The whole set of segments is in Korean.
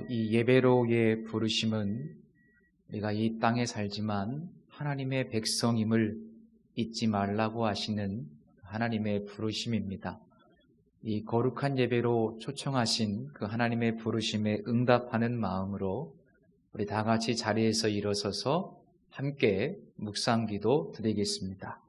이 예배로의 부르심은 우리가 이 땅에 살지만 하나님의 백성임을 잊지 말라고 하시는 하나님의 부르심입니다. 이 거룩한 예배로 초청하신 그 하나님의 부르심에 응답하는 마음으로 우리 다 같이 자리에서 일어서서 함께 묵상기도 드리겠습니다.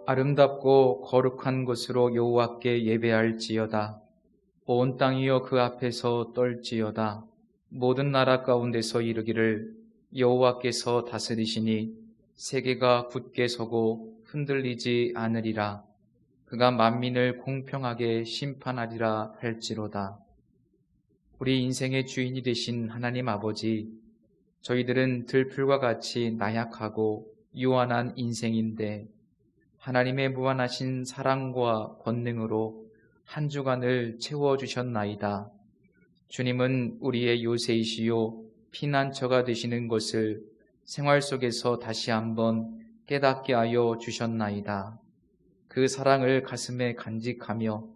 아름답고 거룩한 곳으로 여호와께 예배할지어다. 온 땅이여 그 앞에서 떨지어다. 모든 나라 가운데서 이르기를 여호와께서 다스리시니 세계가 굳게 서고 흔들리지 않으리라. 그가 만민을 공평하게 심판하리라 할지로다. 우리 인생의 주인이 되신 하나님 아버지, 저희들은 들풀과 같이 나약하고 유한한 인생인데 하나님의 무한하신 사랑과 권능으로 한 주간을 채워주셨나이다. 주님은 우리의 요새이시요 피난처가 되시는 것을 생활 속에서 다시 한번 깨닫게 하여 주셨나이다. 그 사랑을 가슴에 간직하며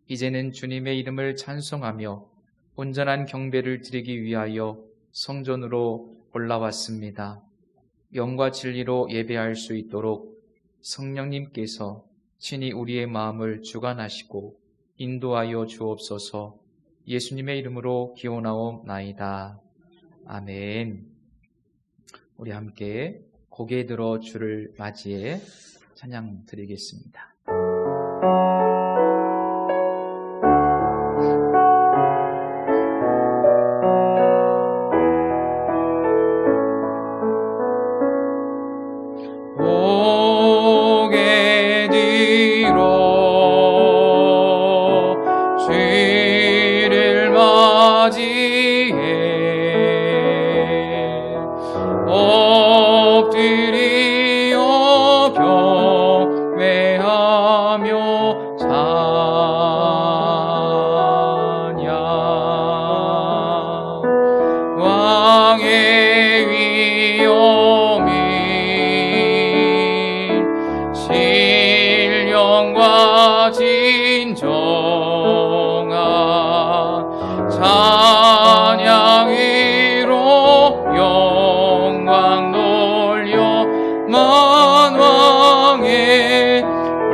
이제는 주님의 이름을 찬송하며 온전한 경배를 드리기 위하여 성전으로 올라왔습니다. 영과 진리로 예배할 수 있도록 성령님께서 친히 우리의 마음을 주관하시고 인도하여 주옵소서. 예수님의 이름으로 기원하옵나이다. 아멘. 우리 함께 고개 들어 주를 맞이해 찬양 드리겠습니다.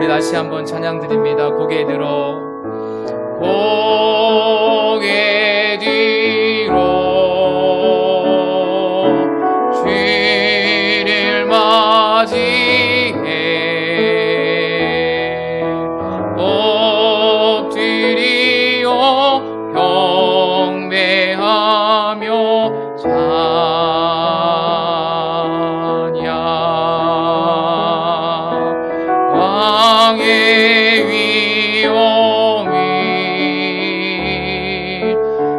다시 한번 찬양 드립니다. 고개 들어 고개 뒤로 주를 맞이해 엎드리어 경배하며 왕의 위엄이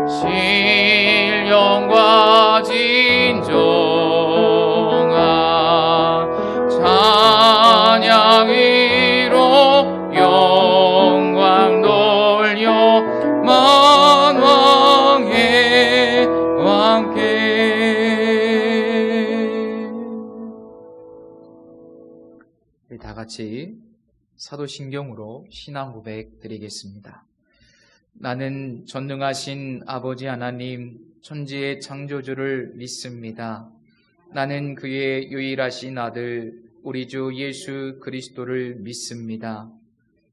신령과 진정한 찬양으로 영광 돌려 만왕의 왕께. 우리 다 같이 사도신경으로 신앙 고백 드리겠습니다. 나는 전능하신 아버지 하나님 천지의 창조주를 믿습니다. 나는 그의 유일하신 아들 우리 주 예수 그리스도를 믿습니다.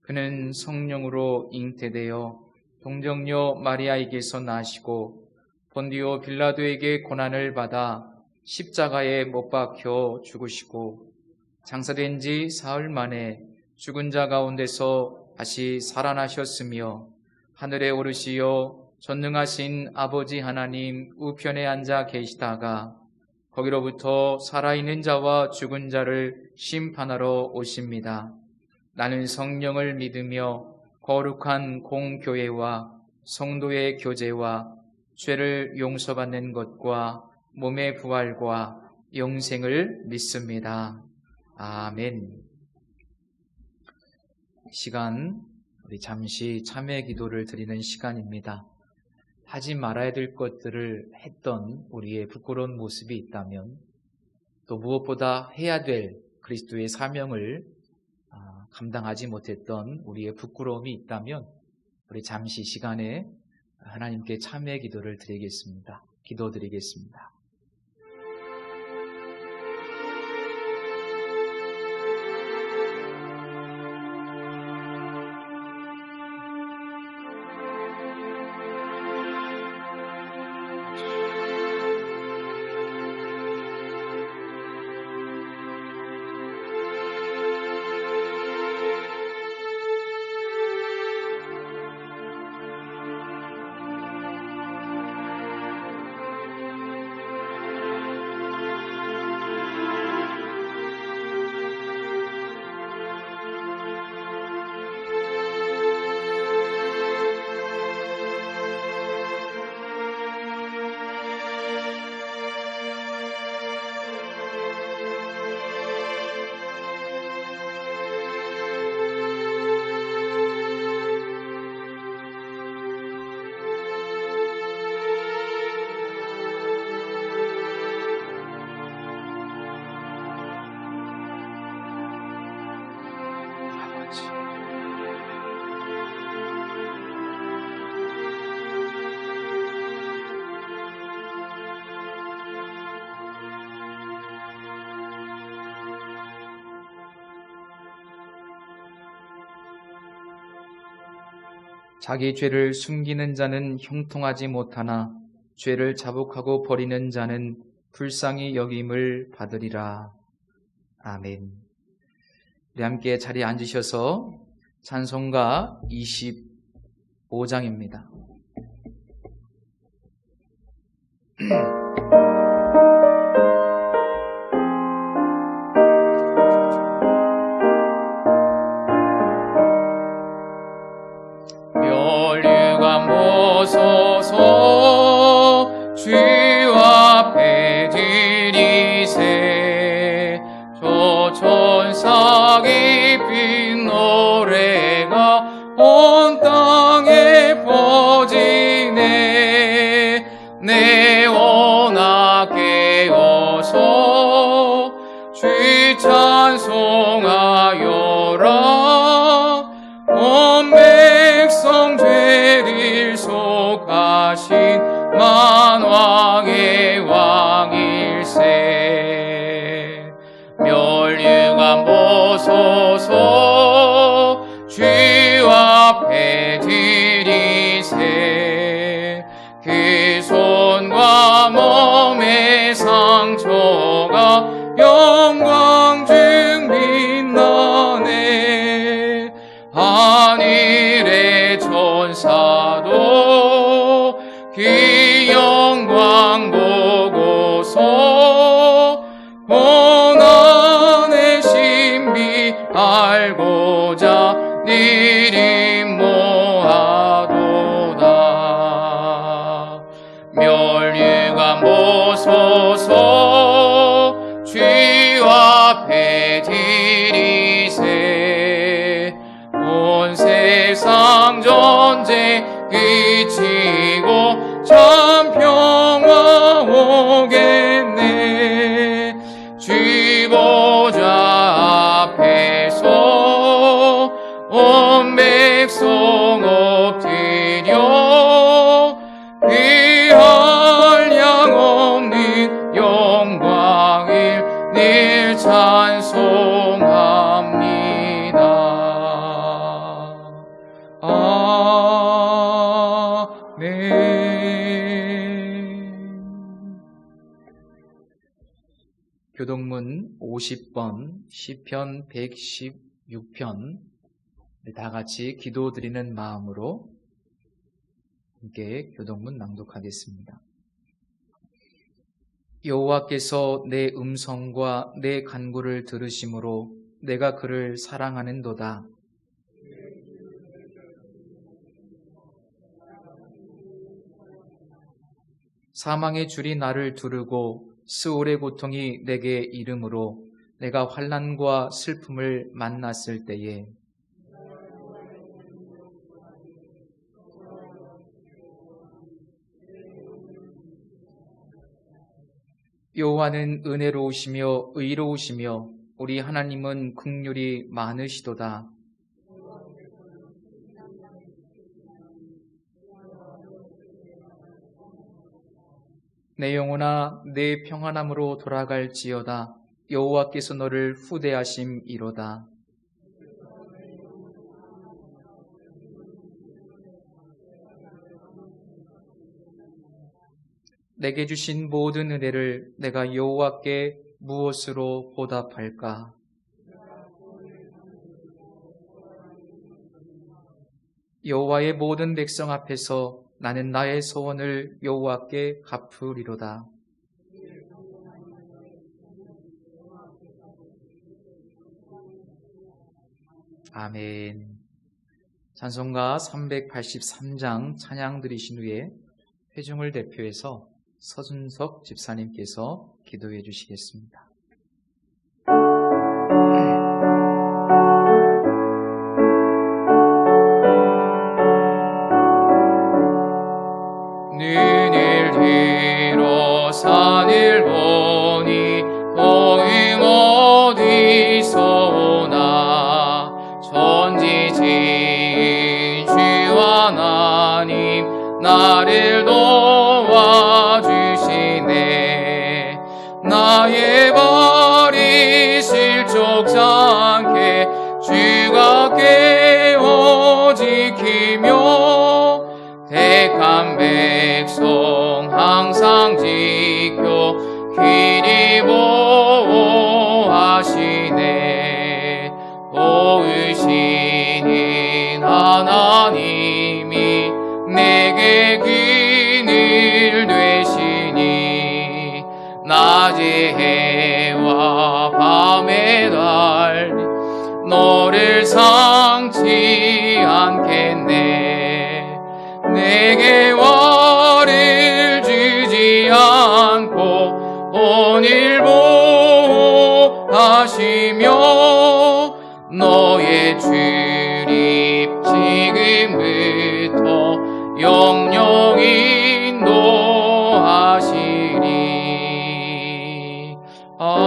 그는 성령으로 잉태되어 동정녀 마리아에게서 나시고 본디오 빌라도에게 고난을 받아 십자가에 못 박혀 죽으시고 장사된 지 사흘 만에 죽은 자 가운데서 다시 살아나셨으며 하늘에 오르시어 전능하신 아버지 하나님 우편에 앉아 계시다가 거기로부터 살아있는 자와 죽은 자를 심판하러 오십니다. 나는 성령을 믿으며 거룩한 공교회와 성도의 교제와 죄를 용서받는 것과 몸의 부활과 영생을 믿습니다. 아멘. 시간, 우리 잠시 참회 기도를 드리는 시간입니다. 하지 말아야 될 것들을 했던 우리의 부끄러운 모습이 있다면, 또 무엇보다 해야 될 그리스도의 사명을 감당하지 못했던 우리의 부끄러움이 있다면, 우리 잠시 시간에 하나님께 참회 기도를 드리겠습니다. 기도드리겠습니다. 자기 죄를 숨기는 자는 형통하지 못하나 죄를 자복하고 버리는 자는 불쌍히 여김을 받으리라. 아멘. 우리 함께 자리에 앉으셔서 찬송가 25장입니다. 멸류관 보소서 주 앞에 드리세 저 천사 깊은 노래가 온 땅에 퍼지네 내 원아 깨어서 주 찬송하여라 온 백성 죄를 속하신 만왕의 왕일세 멸류관 보소서 주 앞에 드리세 그 손과 몸의 상처가 영광 중 빛나네 하늘의 천사도 그 영광 보고서 고난의 신비 알고자 내림 모아도다 멸류관 보소서 주 앞에 드리세 온 세상 전쟁 그치고 참 평화 오겠네 주 보좌 앞에서 온 백성 엎드려 그 한량없는 영광을 늘 찬송합니다. 아멘. 교동문 50번 시편 116편 다 같이 기도드리는 마음으로 함께 교동문 낭독하겠습니다. 여호와께서 내 음성과 내 간구를 들으심으로 내가 그를 사랑하는도다. 사망의 줄이 나를 두르고 스올의 고통이 내게 이름으로 내가 환난과 슬픔을 만났을 때에 여호와는 은혜로우시며 의로우시며 우리 하나님은 긍휼이 많으시도다. 내 영혼아 내 평안함으로 돌아갈지어다. 여호와께서 너를 후대하심이로다. 내게 주신 모든 은혜를 내가 여호와께 무엇으로 보답할까? 여호와의 모든 백성 앞에서 나는 나의 소원을 여호와께 갚으리로다. 아멘. 찬송가 383장 찬양 드리신 후에 회중을 대표해서 서준석 집사님께서 기도해 주시겠습니다. 눈을 들어 산을 보니 도움 어디서 오나 천지지은 주 하나님 나를 도와주시네. 나의 발이 실족지 않게 주가 깨워 지키며 택한 백성 항상 지켜 귀리 보호하시네. 도우시는 하나님이 내게 그늘 되시니 낮의 해와 밤의 달 너를 상치 않겠네. 내게 화를 주지 않고 오늘 보호하시며 너의 출입 지금부터 영영히 인도하시리. 아멘.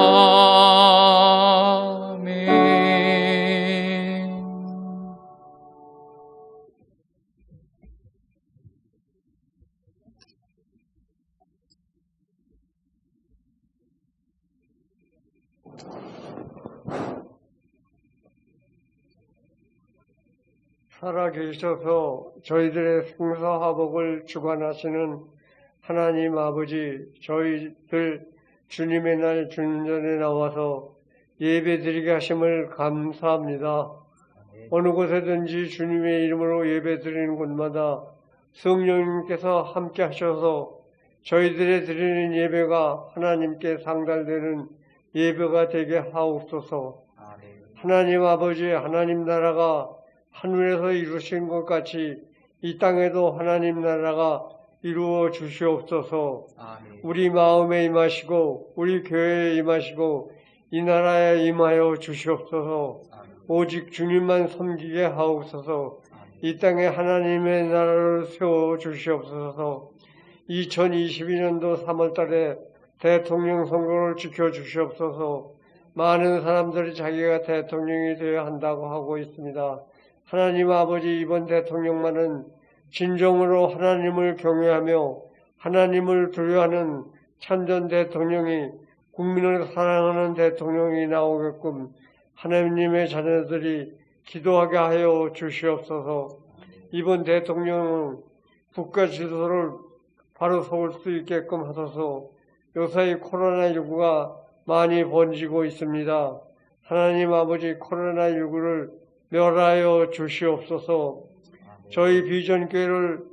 살아계셔서 저희들의 생사화복을 주관하시는 하나님 아버지, 저희들 주님의 날 주님전에 나와서 예배드리게 하심을 감사합니다. 어느 곳에든지 주님의 이름으로 예배드리는 곳마다 성령님께서 함께 하셔서 저희들의 드리는 예배가 하나님께 상달되는 예배가 되게 하옵소서. 하나님 아버지, 하나님 나라가 하늘에서 이루신 것 같이 이 땅에도 하나님 나라가 이루어 주시옵소서. 우리 마음에 임하시고 우리 교회에 임하시고 이 나라에 임하여 주시옵소서. 오직 주님만 섬기게 하옵소서. 이 땅에 하나님의 나라를 세워 주시옵소서. 2022년도 3월달에 대통령 선거를 지켜주시옵소서. 많은 사람들이 자기가 대통령이 되어야 한다고 하고 있습니다. 하나님 아버지, 이번 대통령만은 진정으로 하나님을 경외하며 하나님을 두려워하는 참전 대통령이, 국민을 사랑하는 대통령이 나오게끔 하나님의 자녀들이 기도하게 하여 주시옵소서. 이번 대통령은 국가 지도를 바로 세울 수 있게끔 하소서. 요새 코로나19가 많이 번지고 있습니다. 하나님 아버지, 코로나19를 멸하여 주시옵소서. 저희 비전교회를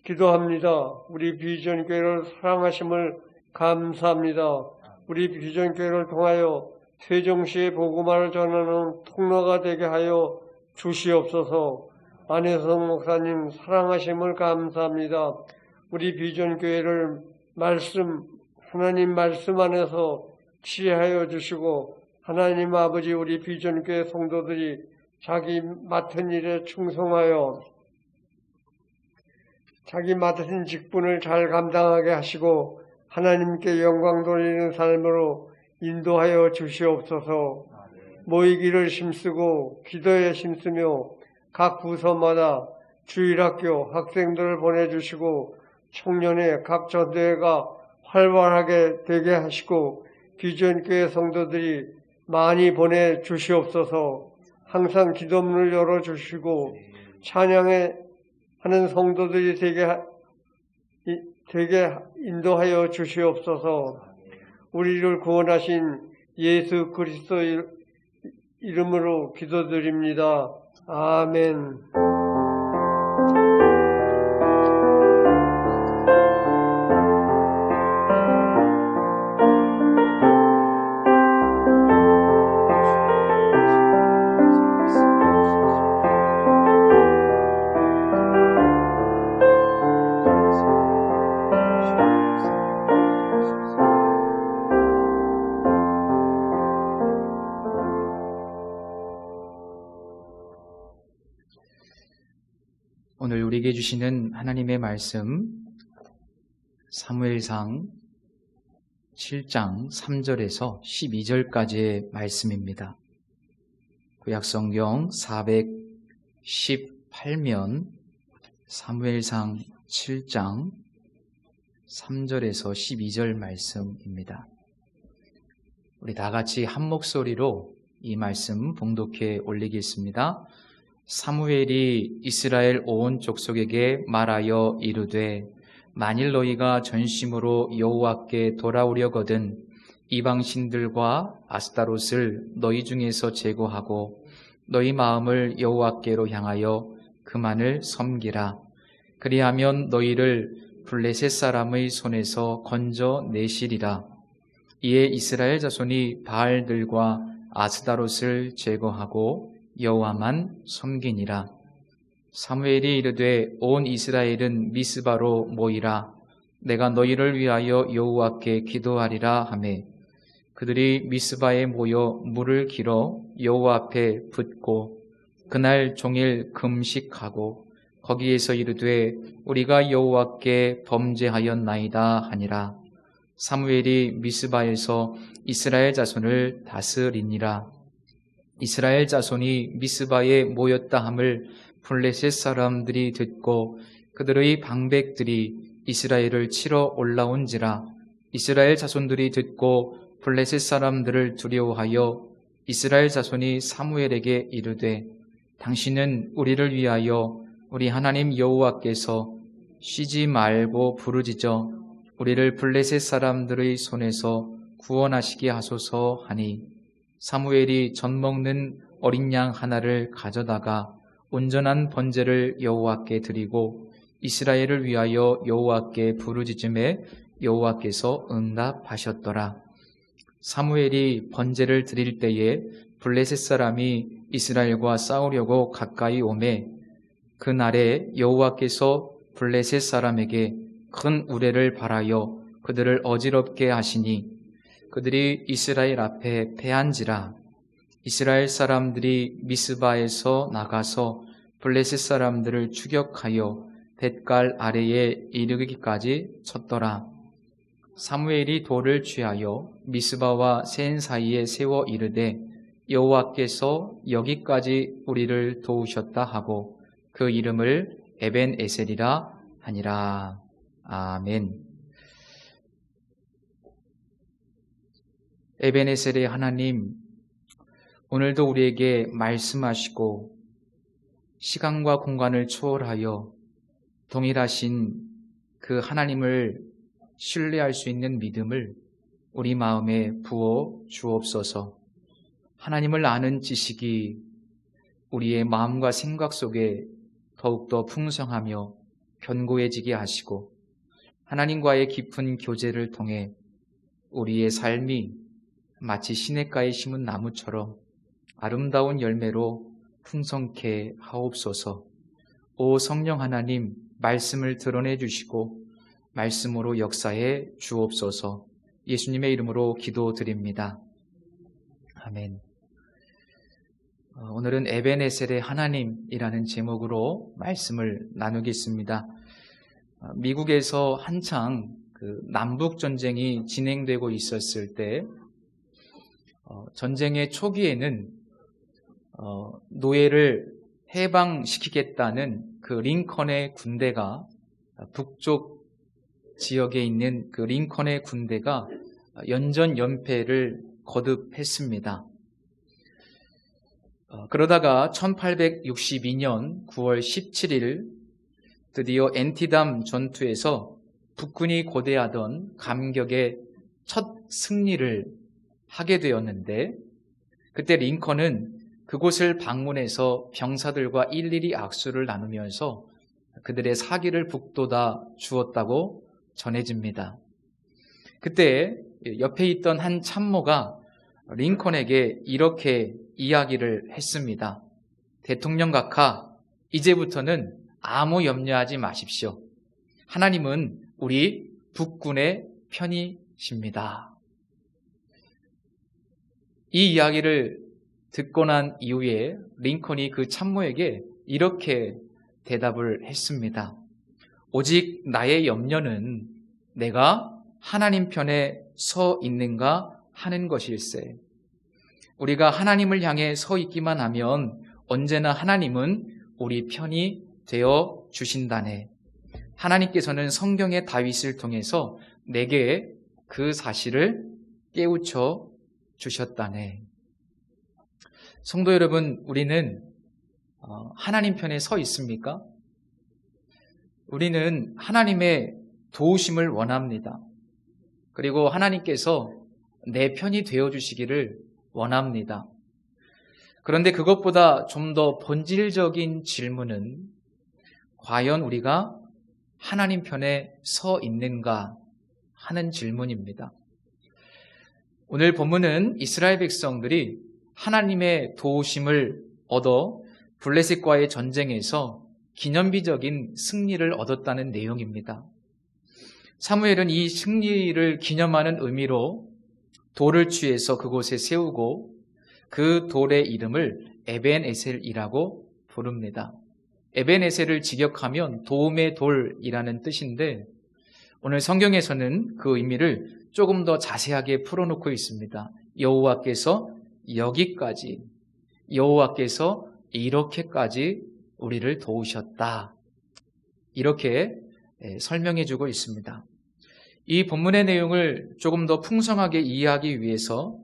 기도합니다. 우리 비전교회를 사랑하심을 감사합니다. 우리 비전교회를 통하여 세종시의 복음화를 전하는 통로가 되게 하여 주시옵소서. 안혜성 목사님 사랑하심을 감사합니다. 우리 비전교회를 하나님 말씀 안에서 지혜하여 주시고 하나님 아버지 우리 비전교회 성도들이 자기 맡은 일에 충성하여 자기 맡은 직분을 잘 감당하게 하시고 하나님께 영광 돌리는 삶으로 인도하여 주시옵소서. 모이기를 힘쓰고 기도에 힘쓰며 각 부서마다 주일학교 학생들을 보내주시고 청년의 각 전대회가 활발하게 되게 하시고 비전교회 성도들이 많이 보내주시옵소서. 항상 기도문을 열어주시고 찬양에 하는 성도들이 되게 인도하여 주시옵소서. 우리를 구원하신 예수 그리스도 이름으로 기도드립니다. 아멘. 오늘 우리에게 주시는 하나님의 말씀 사무엘상 7장 3절에서 12절까지의 말씀입니다. 구약성경 418면 사무엘상 7장 3절에서 12절 말씀입니다. 우리 다 같이 한 목소리로 이 말씀 봉독해 올리겠습니다. 사무엘이 이스라엘 온 족속에게 말하여 이르되 만일 너희가 전심으로 여호와께 돌아오려거든 이방신들과 아스타롯을 너희 중에서 제거하고 너희 마음을 여호와께로 향하여 그만을 섬기라. 그리하면 너희를 블레셋 사람의 손에서 건져내시리라. 이에 이스라엘 자손이 바알들과 아스타롯을 제거하고 여호와만 섬기니라. 사무엘이 이르되 온 이스라엘은 미스바로 모이라. 내가 너희를 위하여 여호와께 기도하리라 하매 그들이 미스바에 모여 물을 길어 여호와 앞에 붓고 그날 종일 금식하고 거기에서 이르되 우리가 여호와께 범죄하였나이다 하니라. 사무엘이 미스바에서 이스라엘 자손을 다스리니라. 이스라엘 자손이 미스바에 모였다 함을 블레셋 사람들이 듣고 그들의 방백들이 이스라엘을 치러 올라온지라. 이스라엘 자손들이 듣고 블레셋 사람들을 두려워하여 이스라엘 자손이 사무엘에게 이르되 당신은 우리를 위하여 우리 하나님 여호와께서 쉬지 말고 부르짖어 우리를 블레셋 사람들의 손에서 구원하시게 하소서 하니 사무엘이 젖 먹는 어린 양 하나를 가져다가 온전한 번제를 여호와께 드리고 이스라엘을 위하여 여호와께 부르짖음에 여호와께서 응답하셨더라. 사무엘이 번제를 드릴 때에 블레셋 사람이 이스라엘과 싸우려고 가까이 오매 그날에 여호와께서 블레셋 사람에게 큰 우레를 발하여 그들을 어지럽게 하시니 그들이 이스라엘 앞에 패한지라. 이스라엘 사람들이 미스바에서 나가서 블레셋 사람들을 추격하여 뱃갈 아래에 이르기까지 쳤더라. 사무엘이 돌을 취하여 미스바와 센 사이에 세워 이르되 여호와께서 여기까지 우리를 도우셨다 하고 그 이름을 에벤에셀이라 하니라. 아멘. 에벤에셀의 하나님, 오늘도 우리에게 말씀하시고 시간과 공간을 초월하여 동일하신 그 하나님을 신뢰할 수 있는 믿음을 우리 마음에 부어 주옵소서. 하나님을 아는 지식이 우리의 마음과 생각 속에 더욱더 풍성하며 견고해지게 하시고 하나님과의 깊은 교제를 통해 우리의 삶이 마치 시냇가에 심은 나무처럼 아름다운 열매로 풍성케 하옵소서. 오 성령 하나님, 말씀을 드러내 주시고 말씀으로 역사해 주옵소서. 예수님의 이름으로 기도드립니다. 아멘. 오늘은 에벤에셀의 하나님이라는 제목으로 말씀을 나누겠습니다. 미국에서 한창 남북 전쟁이 진행되고 있었을 때 전쟁의 초기에는 노예를 해방시키겠다는 그 링컨의 군대가 북쪽 지역에 있는 그 링컨의 군대가 연전연패를 거듭했습니다. 그러다가 1862년 9월 17일 드디어 엔티담 전투에서 북군이 고대하던 감격의 첫 승리를 하게 되었는데, 그때 링컨은 그곳을 방문해서 병사들과 일일이 악수를 나누면서 그들의 사기를 북돋아 주었다고 전해집니다. 그때 옆에 있던 한 참모가 링컨에게 이렇게 이야기를 했습니다. 대통령 각하, 이제부터는 아무 염려하지 마십시오. 하나님은 우리 북군의 편이십니다. 이 이야기를 듣고 난 이후에 링컨이 그 참모에게 이렇게 대답을 했습니다. 오직 나의 염려는 내가 하나님 편에 서 있는가 하는 것일세. 우리가 하나님을 향해 서 있기만 하면 언제나 하나님은 우리 편이 되어 주신다네. 하나님께서는 성경의 다윗을 통해서 내게 그 사실을 깨우쳐 주셨다네. 성도 여러분, 우리는 하나님 편에 서 있습니까? 우리는 하나님의 도우심을 원합니다. 그리고 하나님께서 내 편이 되어주시기를 원합니다. 그런데 그것보다 좀 더 본질적인 질문은 과연 우리가 하나님 편에 서 있는가 하는 질문입니다. 오늘 본문은 이스라엘 백성들이 하나님의 도우심을 얻어 블레셋과의 전쟁에서 기념비적인 승리를 얻었다는 내용입니다. 사무엘은 이 승리를 기념하는 의미로 돌을 취해서 그곳에 세우고 그 돌의 이름을 에벤에셀이라고 부릅니다. 에벤에셀을 직역하면 도움의 돌이라는 뜻인데 오늘 성경에서는 그 의미를 조금 더 자세하게 풀어놓고 있습니다. 여호와께서 여기까지, 여호와께서 이렇게까지 우리를 도우셨다. 이렇게 설명해주고 있습니다. 이 본문의 내용을 조금 더 풍성하게 이해하기 위해서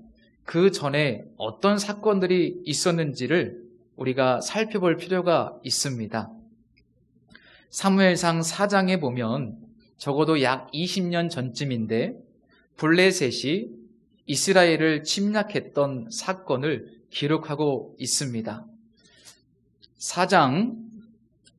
그 전에 어떤 사건들이 있었는지를 우리가 살펴볼 필요가 있습니다. 사무엘상 4장에 보면 적어도 약 20년 전쯤인데 블레셋이 이스라엘을 침략했던 사건을 기록하고 있습니다. 4장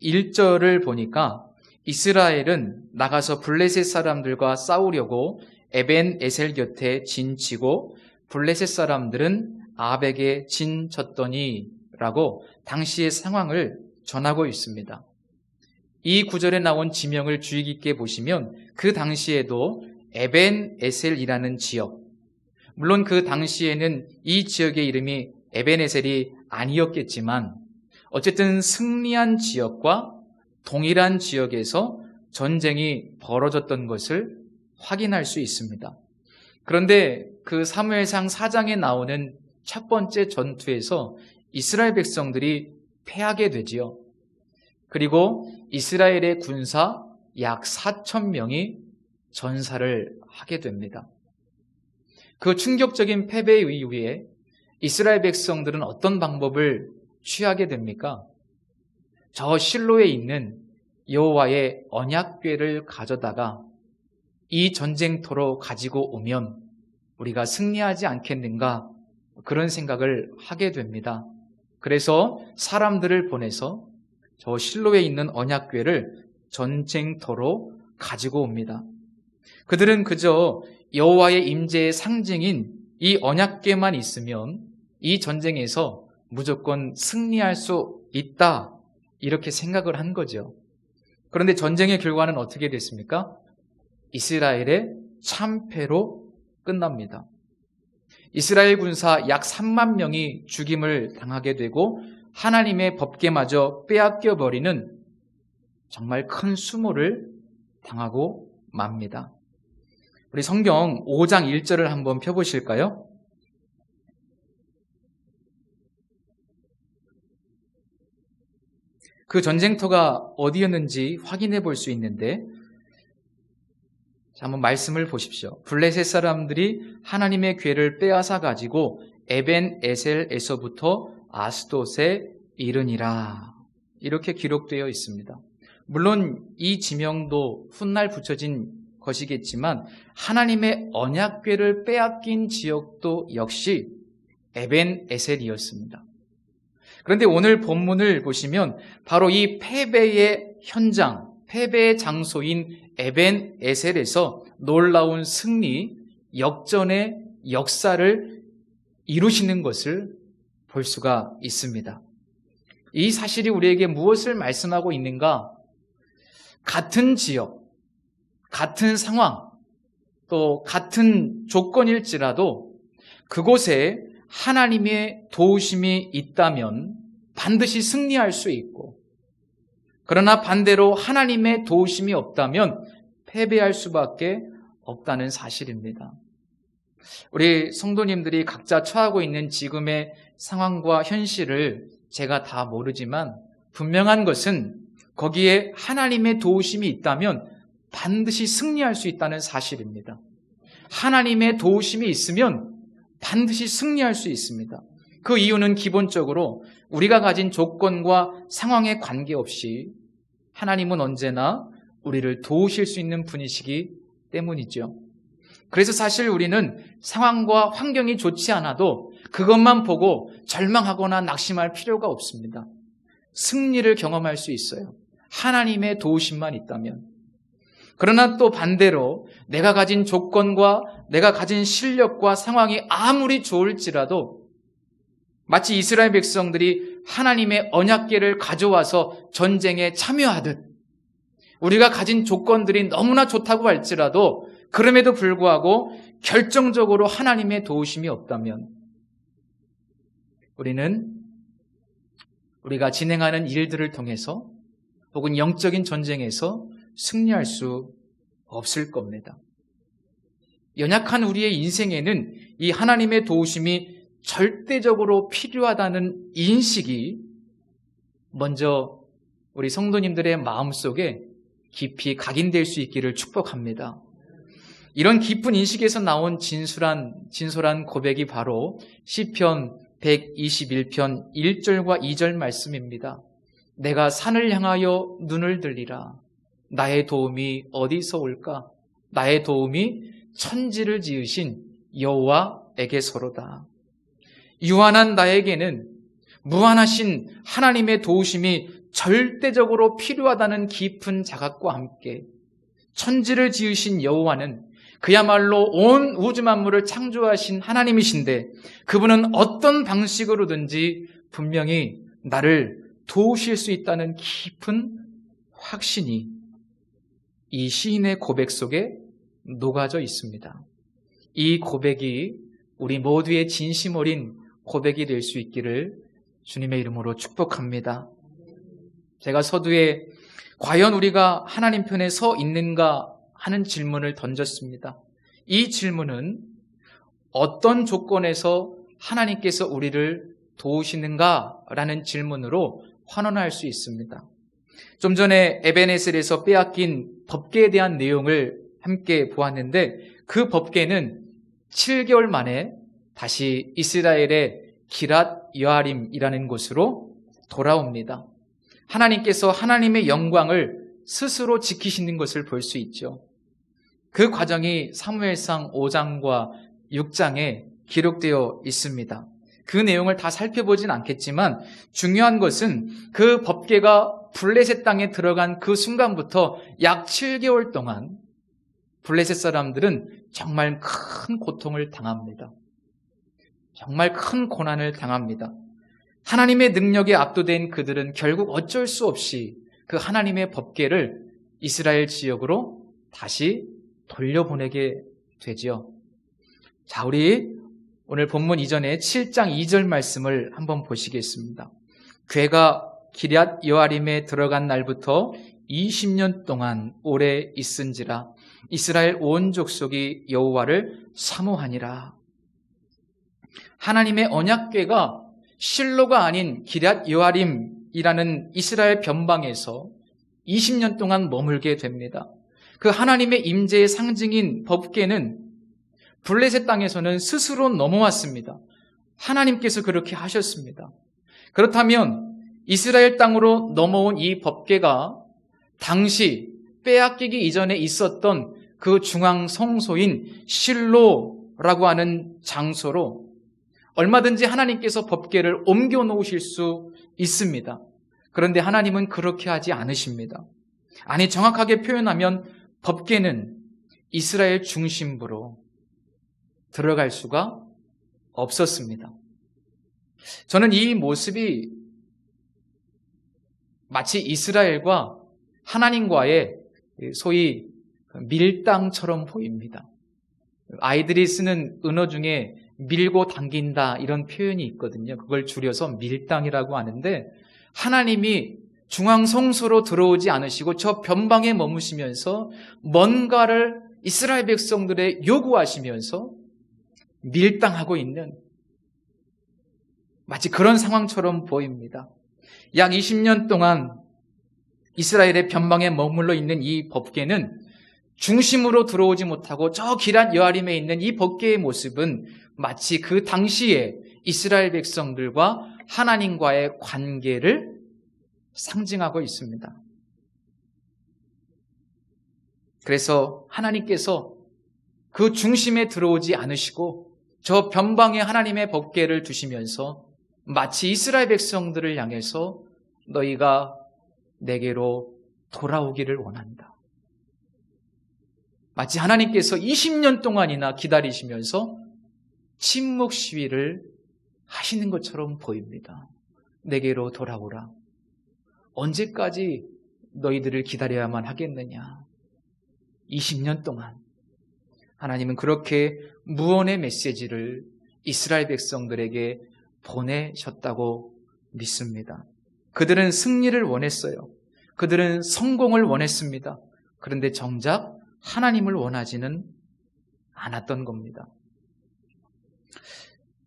1절을 보니까 이스라엘은 나가서 블레셋 사람들과 싸우려고 에벤에셀 곁에 진치고 블레셋 사람들은 아벡에 진쳤더니 라고 당시의 상황을 전하고 있습니다. 이 구절에 나온 지명을 주의 깊게 보시면 그 당시에도 에벤에셀이라는 지역, 물론 그 당시에는 이 지역의 이름이 에벤에셀이 아니었겠지만 어쨌든 승리한 지역과 동일한 지역에서 전쟁이 벌어졌던 것을 확인할 수 있습니다. 그런데 그 사무엘상 4장에 나오는 첫 번째 전투에서 이스라엘 백성들이 패하게 되지요. 그리고 이스라엘의 군사 약 4,000명이 전사를 하게 됩니다. 그 충격적인 패배 이후에 이스라엘 백성들은 어떤 방법을 취하게 됩니까? 저 실로에 있는 여호와의 언약궤를 가져다가 이 전쟁터로 가지고 오면 우리가 승리하지 않겠는가, 그런 생각을 하게 됩니다. 그래서 사람들을 보내서 저 실로에 있는 언약궤를 전쟁터로 가지고 옵니다. 그들은 그저 여호와의 임재의 상징인 이 언약궤만 있으면 이 전쟁에서 무조건 승리할 수 있다, 이렇게 생각을 한 거죠. 그런데 전쟁의 결과는 어떻게 됐습니까? 이스라엘의 참패로 끝납니다. 이스라엘 군사 약 3만 명이 죽임을 당하게 되고 하나님의 법궤마저 빼앗겨버리는 정말 큰 수모를 당하고 맙니다. 우리 성경 5장 1절을 한번 펴보실까요? 그 전쟁터가 어디였는지 확인해 볼 수 있는데, 자, 한번 말씀을 보십시오. 블레셋 사람들이 하나님의 궤를 빼앗아 가지고 에벤 에셀에서부터 아스돗에 이르니라, 이렇게 기록되어 있습니다. 물론 이 지명도 훗날 붙여진 것이겠지만 하나님의 언약궤를 빼앗긴 지역도 역시 에벤 에셀이었습니다. 그런데 오늘 본문을 보시면 바로 이 패배의 현장, 패배의 장소인 에벤 에셀에서 놀라운 승리, 역전의 역사를 이루시는 것을 볼 수가 있습니다. 이 사실이 우리에게 무엇을 말씀하고 있는가? 같은 지역, 같은 상황, 또 같은 조건일지라도 그곳에 하나님의 도우심이 있다면 반드시 승리할 수 있고, 그러나 반대로 하나님의 도우심이 없다면 패배할 수밖에 없다는 사실입니다. 우리 성도님들이 각자 처하고 있는 지금의 상황과 현실을 제가 다 모르지만 분명한 것은 거기에 하나님의 도우심이 있다면 반드시 승리할 수 있다는 사실입니다. 하나님의 도우심이 있으면 반드시 승리할 수 있습니다. 그 이유는 기본적으로 우리가 가진 조건과 상황에 관계없이 하나님은 언제나 우리를 도우실 수 있는 분이시기 때문이죠. 그래서 사실 우리는 상황과 환경이 좋지 않아도 그것만 보고 절망하거나 낙심할 필요가 없습니다. 승리를 경험할 수 있어요. 하나님의 도우심만 있다면. 그러나 또 반대로 내가 가진 조건과 내가 가진 실력과 상황이 아무리 좋을지라도 마치 이스라엘 백성들이 하나님의 언약궤를 가져와서 전쟁에 참여하듯 우리가 가진 조건들이 너무나 좋다고 할지라도 그럼에도 불구하고 결정적으로 하나님의 도우심이 없다면 우리는 우리가 진행하는 일들을 통해서 혹은 영적인 전쟁에서 승리할 수 없을 겁니다. 연약한 우리의 인생에는 이 하나님의 도우심이 절대적으로 필요하다는 인식이 먼저 우리 성도님들의 마음속에 깊이 각인될 수 있기를 축복합니다. 이런 깊은 인식에서 나온 진솔한 고백이 바로 시편 121편 1절과 2절 말씀입니다. 내가 산을 향하여 눈을 들리라. 나의 도움이 어디서 올까? 나의 도움이 천지를 지으신 여호와에게서로다. 유한한 나에게는 무한하신 하나님의 도우심이 절대적으로 필요하다는 깊은 자각과 함께 천지를 지으신 여호와는 그야말로 온 우주 만물을 창조하신 하나님이신데 그분은 어떤 방식으로든지 분명히 나를 도우실 수 있다는 깊은 확신이 이 시인의 고백 속에 녹아져 있습니다. 이 고백이 우리 모두의 진심 어린 고백이 될 수 있기를 주님의 이름으로 축복합니다. 제가 서두에 과연 우리가 하나님 편에 서 있는가 하는 질문을 던졌습니다. 이 질문은 어떤 조건에서 하나님께서 우리를 도우시는가라는 질문으로 환원할 수 있습니다. 좀 전에 에벤에셀에서 빼앗긴 법궤에 대한 내용을 함께 보았는데 그 법궤는 7개월 만에 다시 이스라엘의 기랏 여아림이라는 곳으로 돌아옵니다. 하나님께서 하나님의 영광을 스스로 지키시는 것을 볼 수 있죠. 그 과정이 사무엘상 5장과 6장에 기록되어 있습니다. 그 내용을 다 살펴보진 않겠지만 중요한 것은 그 법궤가 블레셋 땅에 들어간 그 순간부터 약 7개월 동안 블레셋 사람들은 정말 큰 고통을 당합니다. 정말 큰 고난을 당합니다. 하나님의 능력에 압도된 그들은 결국 어쩔 수 없이 그 하나님의 법궤를 이스라엘 지역으로 다시 돌려보내게 되지요. 자, 우리 오늘 본문 이전에 7장 2절 말씀을 한번 보시겠습니다. 궤가 기럇 여아림에 들어간 날부터 20년 동안 오래 있은지라 이스라엘 온 족속이 여호와를 사모하니라. 하나님의 언약궤가 실로가 아닌 기럇 여아림이라는 이스라엘 변방에서 20년 동안 머물게 됩니다. 그 하나님의 임재의 상징인 법궤는 블레셋 땅에서는 스스로 넘어왔습니다. 하나님께서 그렇게 하셨습니다. 그렇다면 이스라엘 땅으로 넘어온 이 법궤가 당시 빼앗기기 이전에 있었던 그 중앙 성소인 실로라고 하는 장소로 얼마든지 하나님께서 법궤를 옮겨 놓으실 수 있습니다. 그런데 하나님은 그렇게 하지 않으십니다. 아니, 정확하게 표현하면 법궤는 이스라엘 중심부로 들어갈 수가 없었습니다. 저는 이 모습이 마치 이스라엘과 하나님과의 소위 밀당처럼 보입니다. 아이들이 쓰는 은어 중에 밀고 당긴다 이런 표현이 있거든요. 그걸 줄여서 밀당이라고 하는데 하나님이 중앙 성소로 들어오지 않으시고 저 변방에 머무시면서 뭔가를 이스라엘 백성들에 요구하시면서 밀당하고 있는 마치 그런 상황처럼 보입니다. 약 20년 동안 이스라엘의 변방에 머물러 있는 이 법궤는 중심으로 들어오지 못하고 저 기럇 여아림에 있는 이 법궤의 모습은 마치 그 당시에 이스라엘 백성들과 하나님과의 관계를 상징하고 있습니다. 그래서 하나님께서 그 중심에 들어오지 않으시고 저 변방에 하나님의 법궤를 두시면서 마치 이스라엘 백성들을 향해서 너희가 내게로 돌아오기를 원한다. 마치 하나님께서 20년 동안이나 기다리시면서 침묵 시위를 하시는 것처럼 보입니다. 내게로 돌아오라. 언제까지 너희들을 기다려야만 하겠느냐. 20년 동안 하나님은 그렇게 무언의 메시지를 이스라엘 백성들에게 보내셨다고 믿습니다. 그들은 승리를 원했어요. 그들은 성공을 원했습니다. 그런데 정작 하나님을 원하지는 않았던 겁니다.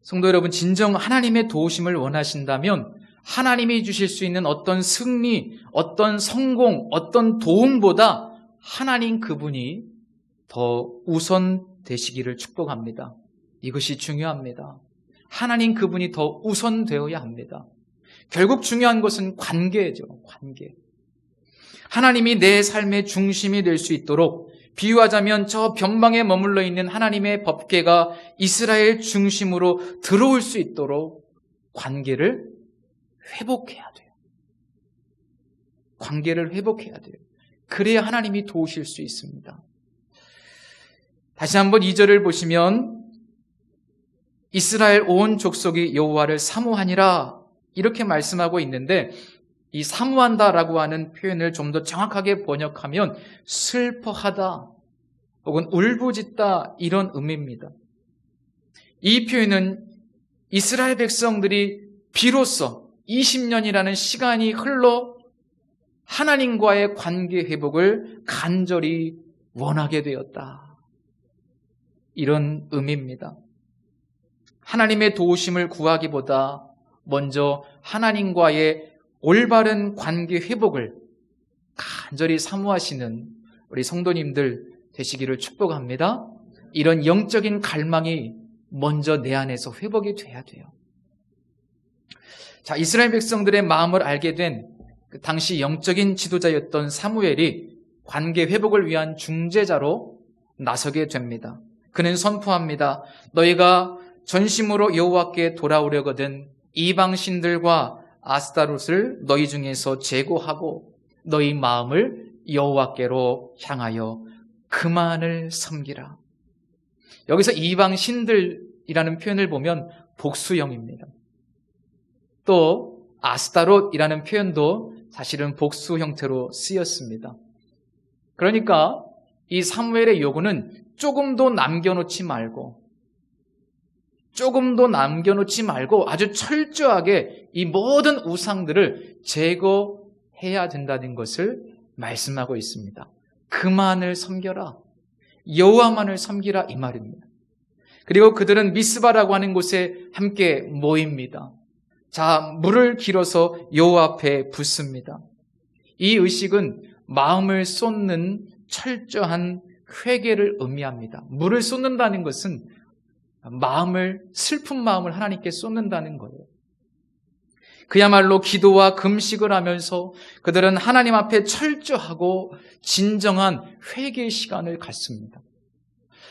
성도 여러분, 진정 하나님의 도우심을 원하신다면 하나님이 주실 수 있는 어떤 승리, 어떤 성공, 어떤 도움보다 하나님 그분이 더 우선되시기를 축복합니다. 이것이 중요합니다. 하나님 그분이 더 우선되어야 합니다. 결국 중요한 것은 관계죠. 관계. 하나님이 내 삶의 중심이 될 수 있도록 비유하자면 저 변방에 머물러 있는 하나님의 법궤가 이스라엘 중심으로 들어올 수 있도록 관계를 회복해야 돼요. 관계를 회복해야 돼요. 그래야 하나님이 도우실 수 있습니다. 다시 한번 2절을 보시면 이스라엘 온 족속이 여호와를 사모하니라 이렇게 말씀하고 있는데 이 사모한다라고 하는 표현을 좀 더 정확하게 번역하면 슬퍼하다 혹은 울부짖다 이런 의미입니다. 이 표현은 이스라엘 백성들이 비로소 20년이라는 시간이 흘러 하나님과의 관계 회복을 간절히 원하게 되었다. 이런 의미입니다. 하나님의 도우심을 구하기보다 먼저 하나님과의 올바른 관계 회복을 간절히 사모하시는 우리 성도님들 되시기를 축복합니다. 이런 영적인 갈망이 먼저 내 안에서 회복이 돼야 돼요. 자, 이스라엘 백성들의 마음을 알게 된 그 당시 영적인 지도자였던 사무엘이 관계 회복을 위한 중재자로 나서게 됩니다. 그는 선포합니다. 너희가 전심으로 여호와께 돌아오려거든 이방 신들과 아스타롯을 너희 중에서 제거하고 너희 마음을 여호와께로 향하여 그만을 섬기라. 여기서 이방 신들이라는 표현을 보면 복수형입니다. 또 아스타롯이라는 표현도 사실은 복수 형태로 쓰였습니다. 그러니까 이 사무엘의 요구는 조금도 남겨놓지 말고 아주 철저하게 이 모든 우상들을 제거해야 된다는 것을 말씀하고 있습니다. 그만을 섬겨라. 여호와만을 섬기라 이 말입니다. 그리고 그들은 미스바라고 하는 곳에 함께 모입니다. 자, 물을 길어서 여호와 앞에 붓습니다. 이 의식은 마음을 쏟는 철저한 회개를 의미합니다. 물을 쏟는다는 것은 슬픈 마음을 하나님께 쏟는다는 거예요. 그야말로 기도와 금식을 하면서 그들은 하나님 앞에 철저하고 진정한 회개의 시간을 갖습니다.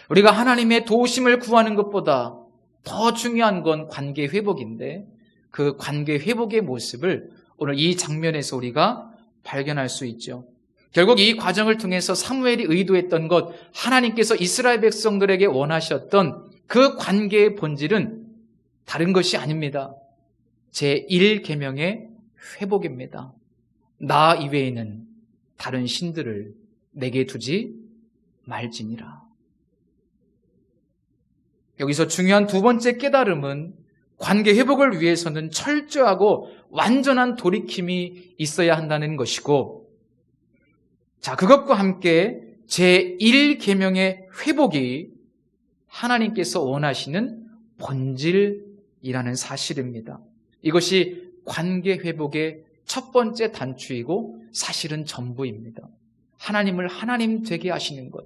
우리가 하나님의 도우심을 구하는 것보다 더 중요한 건 관계 회복인데 그 관계 회복의 모습을 오늘 이 장면에서 우리가 발견할 수 있죠. 결국 이 과정을 통해서 사무엘이 의도했던 것, 하나님께서 이스라엘 백성들에게 원하셨던 그 관계의 본질은 다른 것이 아닙니다. 제1계명의 회복입니다. 나 이외에는 다른 신들을 내게 두지 말지니라. 여기서 중요한 두 번째 깨달음은 관계 회복을 위해서는 철저하고 완전한 돌이킴이 있어야 한다는 것이고, 자, 그것과 함께 제1계명의 회복이 하나님께서 원하시는 본질이라는 사실입니다. 이것이 관계 회복의 첫 번째 단추이고 사실은 전부입니다. 하나님을 하나님 되게 하시는 것,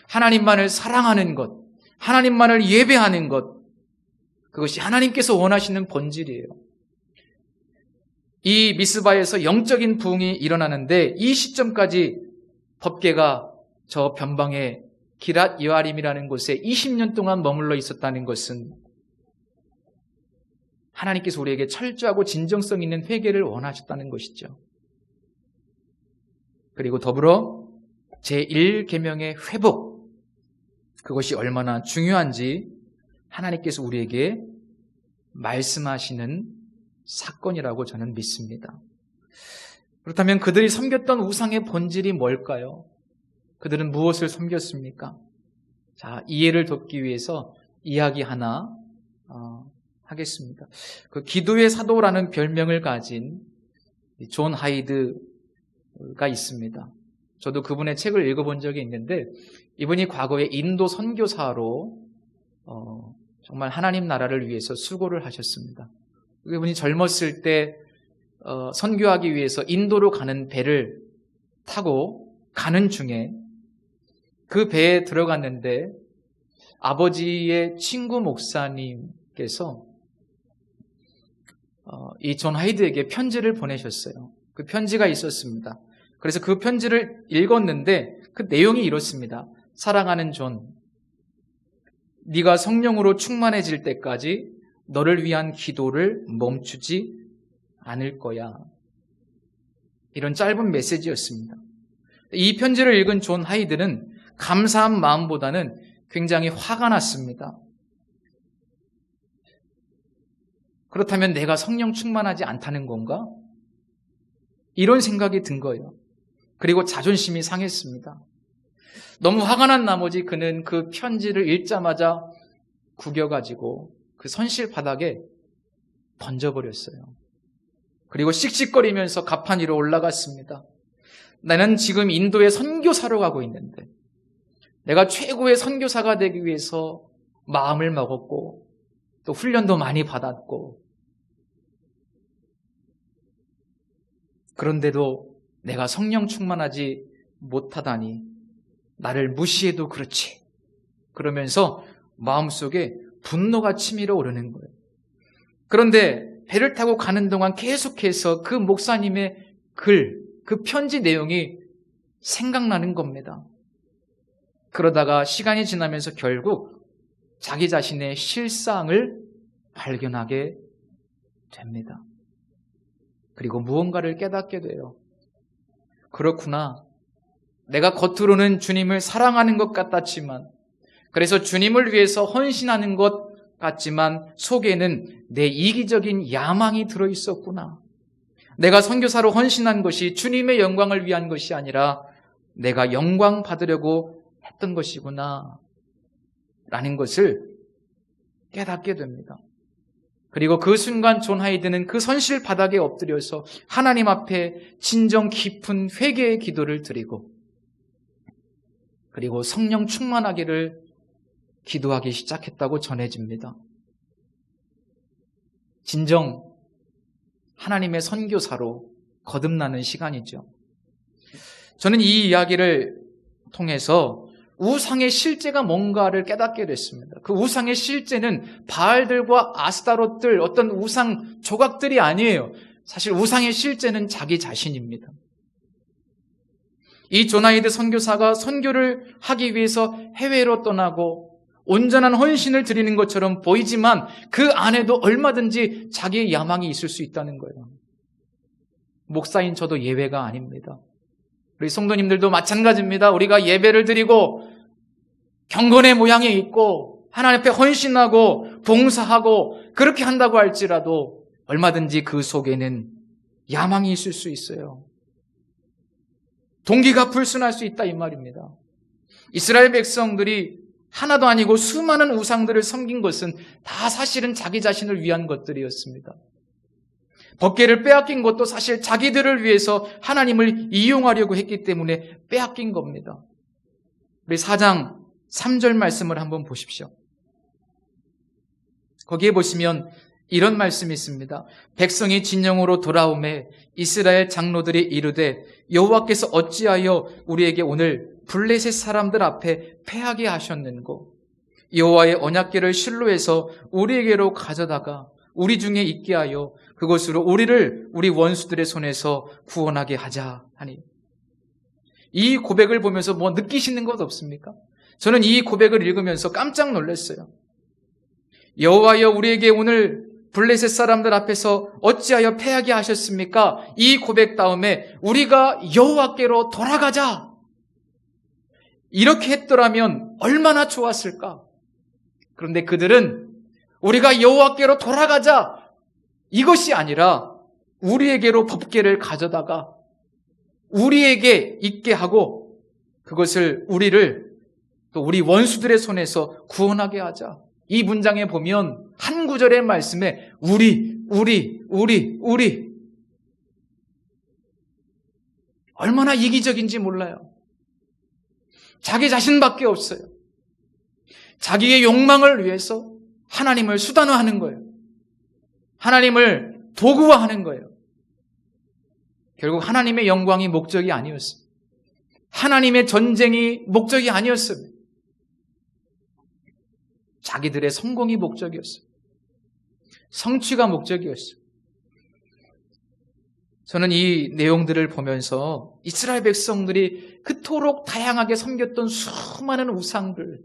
하나님만을 사랑하는 것, 하나님만을 예배하는 것, 그것이 하나님께서 원하시는 본질이에요. 이 미스바에서 영적인 부흥이 일어나는데 이 시점까지 법궤가 저 변방의 기랏 여아림이라는 곳에 20년 동안 머물러 있었다는 것은 하나님께서 우리에게 철저하고 진정성 있는 회개를 원하셨다는 것이죠. 그리고 더불어 제1계명의 회복, 그것이 얼마나 중요한지 하나님께서 우리에게 말씀하시는 사건이라고 저는 믿습니다. 그렇다면 그들이 섬겼던 우상의 본질이 뭘까요? 그들은 무엇을 섬겼습니까? 자, 이해를 돕기 위해서 이야기 하나 하겠습니다. 그 기도의 사도라는 별명을 가진 존 하이드가 있습니다. 저도 그분의 책을 읽어본 적이 있는데 이분이 과거에 인도 선교사로 정말 하나님 나라를 위해서 수고를 하셨습니다. 이분이 젊었을 때 선교하기 위해서 인도로 가는 배를 타고 가는 중에 그 배에 들어갔는데 아버지의 친구 목사님께서 이 존 하이드에게 편지를 보내셨어요. 그 편지가 있었습니다. 그래서 그 편지를 읽었는데 그 내용이 이렇습니다. 사랑하는 존, 네가 성령으로 충만해질 때까지 너를 위한 기도를 멈추지 않을 거야. 이런 짧은 메시지였습니다. 이 편지를 읽은 존 하이드는 감사한 마음보다는 굉장히 화가 났습니다. 그렇다면 내가 성령 충만하지 않다는 건가? 이런 생각이 든 거예요. 그리고 자존심이 상했습니다. 너무 화가 난 나머지 그는 그 편지를 읽자마자 구겨가지고 그 선실 바닥에 던져버렸어요. 그리고 씩씩거리면서 가판 위로 올라갔습니다. 나는 지금 인도에 선교사로 가고 있는데 내가 최고의 선교사가 되기 위해서 마음을 먹었고 또 훈련도 많이 받았고 그런데도 내가 성령 충만하지 못하다니 나를 무시해도 그렇지. 그러면서 마음속에 분노가 치밀어 오르는 거예요. 그런데 배를 타고 가는 동안 계속해서 그 목사님의 글, 그 편지 내용이 생각나는 겁니다. 그러다가 시간이 지나면서 결국 자기 자신의 실상을 발견하게 됩니다. 그리고 무언가를 깨닫게 돼요. 그렇구나. 내가 겉으로는 주님을 사랑하는 것 같았지만, 그래서 주님을 위해서 헌신하는 것 같지만 속에는 내 이기적인 야망이 들어있었구나. 내가 선교사로 헌신한 것이 주님의 영광을 위한 것이 아니라 내가 영광 받으려고 했던 것이구나 라는 것을 깨닫게 됩니다. 그리고 그 순간 존 하이드는 그 선실 바닥에 엎드려서 하나님 앞에 진정 깊은 회개의 기도를 드리고, 그리고 성령 충만하기를 기도하기 시작했다고 전해집니다. 진정 하나님의 선교사로 거듭나는 시간이죠. 저는 이 이야기를 통해서 우상의 실제가 뭔가를 깨닫게 됐습니다. 그 우상의 실제는 바알들과 아스타롯들, 어떤 우상 조각들이 아니에요. 사실 우상의 실제는 자기 자신입니다. 이 존 하이드 선교사가 선교를 하기 위해서 해외로 떠나고 온전한 헌신을 드리는 것처럼 보이지만 그 안에도 얼마든지 자기의 야망이 있을 수 있다는 거예요. 목사인 저도 예외가 아닙니다. 우리 성도님들도 마찬가지입니다. 우리가 예배를 드리고 경건의 모양이 있고 하나님 앞에 헌신하고 봉사하고 그렇게 한다고 할지라도 얼마든지 그 속에는 야망이 있을 수 있어요. 동기가 불순할 수 있다 이 말입니다. 이스라엘 백성들이 하나도 아니고 수많은 우상들을 섬긴 것은 다 사실은 자기 자신을 위한 것들이었습니다. 법궤를 빼앗긴 것도 사실 자기들을 위해서 하나님을 이용하려고 했기 때문에 빼앗긴 겁니다. 우리 4장 3절 말씀을 한번 보십시오. 거기에 보시면 이런 말씀이 있습니다. 백성이 진영으로 돌아오매 이스라엘 장로들이 이르되 여호와께서 어찌하여 우리에게 오늘 블레셋 사람들 앞에 패하게 하셨는고, 여호와의 언약궤를 실로에서 우리에게로 가져다가 우리 중에 있게 하여 그것으로 우리를 우리 원수들의 손에서 구원하게 하자 하니. 이 고백을 보면서 뭐 느끼시는 것 없습니까? 저는 이 고백을 읽으면서 깜짝 놀랐어요. 여호와여 우리에게 오늘 블레셋 사람들 앞에서 어찌하여 패하게 하셨습니까? 이 고백 다음에 우리가 여호와께로 돌아가자. 이렇게 했더라면 얼마나 좋았을까? 그런데 그들은 우리가 여호와께로 돌아가자 이것이 아니라 우리에게로 법궤를 가져다가 우리에게 있게 하고 그것을 우리를 또 우리 원수들의 손에서 구원하게 하자. 이 문장에 보면 한 구절의 말씀에 우리 얼마나 이기적인지 몰라요. 자기 자신밖에 없어요. 자기의 욕망을 위해서 하나님을 수단화하는 거예요. 하나님을 도구화하는 거예요. 결국 하나님의 영광이 목적이 아니었어요. 하나님의 전쟁이 목적이 아니었어요. 자기들의 성공이 목적이었어요. 성취가 목적이었어요. 저는 이 내용들을 보면서 이스라엘 백성들이 그토록 다양하게 섬겼던 수많은 우상들,